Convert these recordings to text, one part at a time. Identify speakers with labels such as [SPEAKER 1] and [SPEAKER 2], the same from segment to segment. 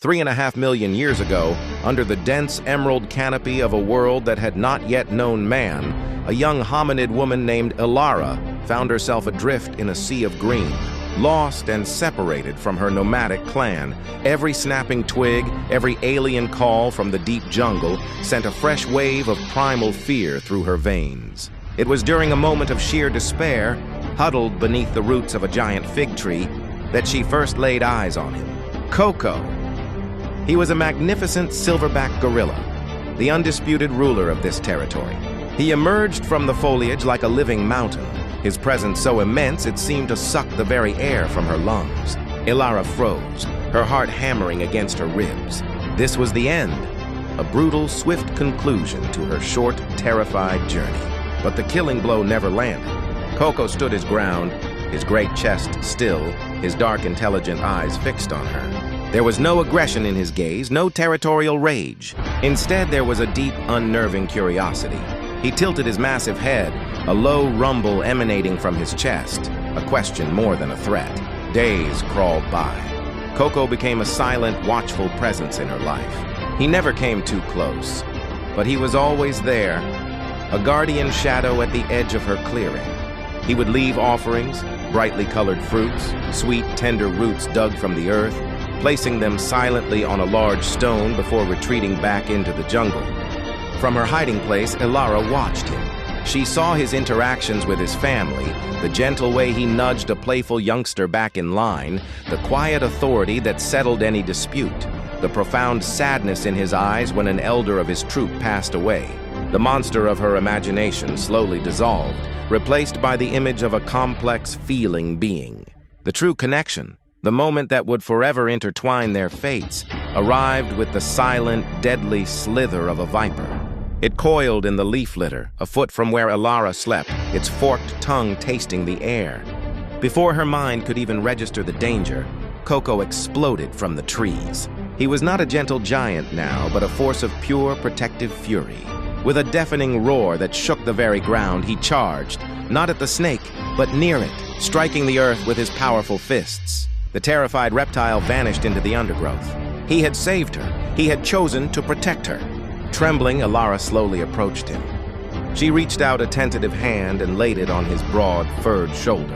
[SPEAKER 1] 3.5 million years ago, under the dense emerald canopy of a world that had not yet known man, a young hominid woman named Ilara found herself adrift in a sea of green, lost and separated from her nomadic clan. Every snapping twig, every alien call from the deep jungle sent a fresh wave of primal fear through her veins. It was during a moment of sheer despair, huddled beneath the roots of a giant fig tree, that she first laid eyes on him. Coco. He was a magnificent silverback gorilla, the undisputed ruler of this territory. He emerged from the foliage like a living mountain, his presence so immense it seemed to suck the very air from her lungs. Ilara froze, her heart hammering against her ribs. This was the end, a brutal, swift conclusion to her short, terrified journey. But the killing blow never landed. Coco stood his ground, his great chest still, his dark, intelligent eyes fixed on her. There was no aggression in his gaze, no territorial rage. Instead, there was a deep, unnerving curiosity. He tilted his massive head, a low rumble emanating from his chest, a question more than a threat. Days crawled by. Coco became a silent, watchful presence in her life. He never came too close, but he was always there, a guardian shadow at the edge of her clearing. He would leave offerings, brightly colored fruits, sweet, tender roots dug from the earth, placing them silently on a large stone before retreating back into the jungle. From her hiding place, Ilara watched him. She saw his interactions with his family, the gentle way he nudged a playful youngster back in line, the quiet authority that settled any dispute, the profound sadness in his eyes when an elder of his troop passed away. The monster of her imagination slowly dissolved, replaced by the image of a complex, feeling being. The true connection, the moment that would forever intertwine their fates, arrived with the silent, deadly slither of a viper. It coiled in the leaf litter, a foot from where Ilara slept, its forked tongue tasting the air. Before her mind could even register the danger, Coco exploded from the trees. He was not a gentle giant now, but a force of pure, protective fury. With a deafening roar that shook the very ground, he charged, not at the snake, but near it, striking the earth with his powerful fists. The terrified reptile vanished into the undergrowth. He had saved her. He had chosen to protect her. Trembling, Ilara slowly approached him. She reached out a tentative hand and laid it on his broad, furred shoulder.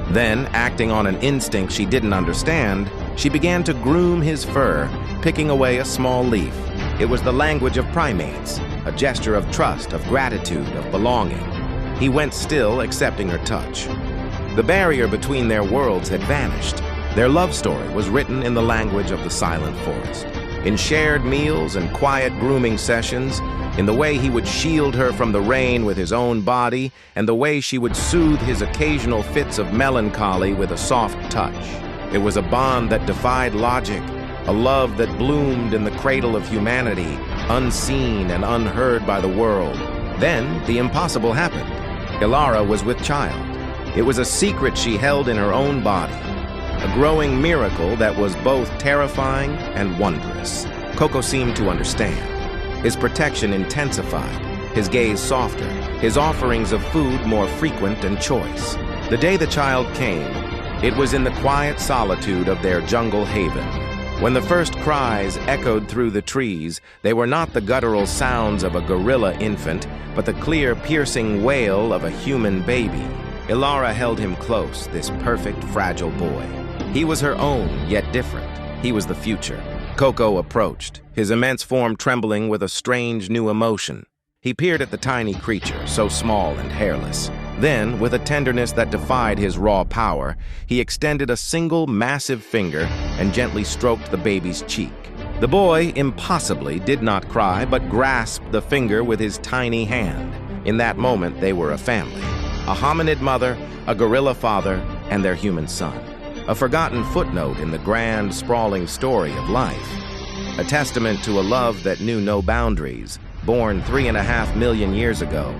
[SPEAKER 1] Then, acting on an instinct she didn't understand, she began to groom his fur, picking away a small leaf. It was the language of primates, a gesture of trust, of gratitude, of belonging. He went still, accepting her touch. The barrier between their worlds had vanished. Their love story was written in the language of the silent forest. In shared meals and quiet grooming sessions, in the way he would shield her from the rain with his own body, and the way she would soothe his occasional fits of melancholy with a soft touch. It was a bond that defied logic, a love that bloomed in the cradle of humanity, unseen and unheard by the world. Then, the impossible happened. Ilara was with child. It was a secret she held in her own body, a growing miracle that was both terrifying and wondrous. Coco seemed to understand. His protection intensified, his gaze softer, his offerings of food more frequent and choice. The day the child came, it was in the quiet solitude of their jungle haven. When the first cries echoed through the trees, they were not the guttural sounds of a gorilla infant, but the clear, piercing wail of a human baby. Ilara held him close, this perfect, fragile boy. He was her own, yet different. He was the future. Coco approached, his immense form trembling with a strange new emotion. He peered at the tiny creature, so small and hairless. Then, with a tenderness that defied his raw power, he extended a single massive finger and gently stroked the baby's cheek. The boy, impossibly, did not cry, but grasped the finger with his tiny hand. In that moment, they were a family. A hominid mother, a gorilla father, and their human son. A forgotten footnote in the grand, sprawling story of life. A testament to a love that knew no boundaries, born 3.5 million years ago.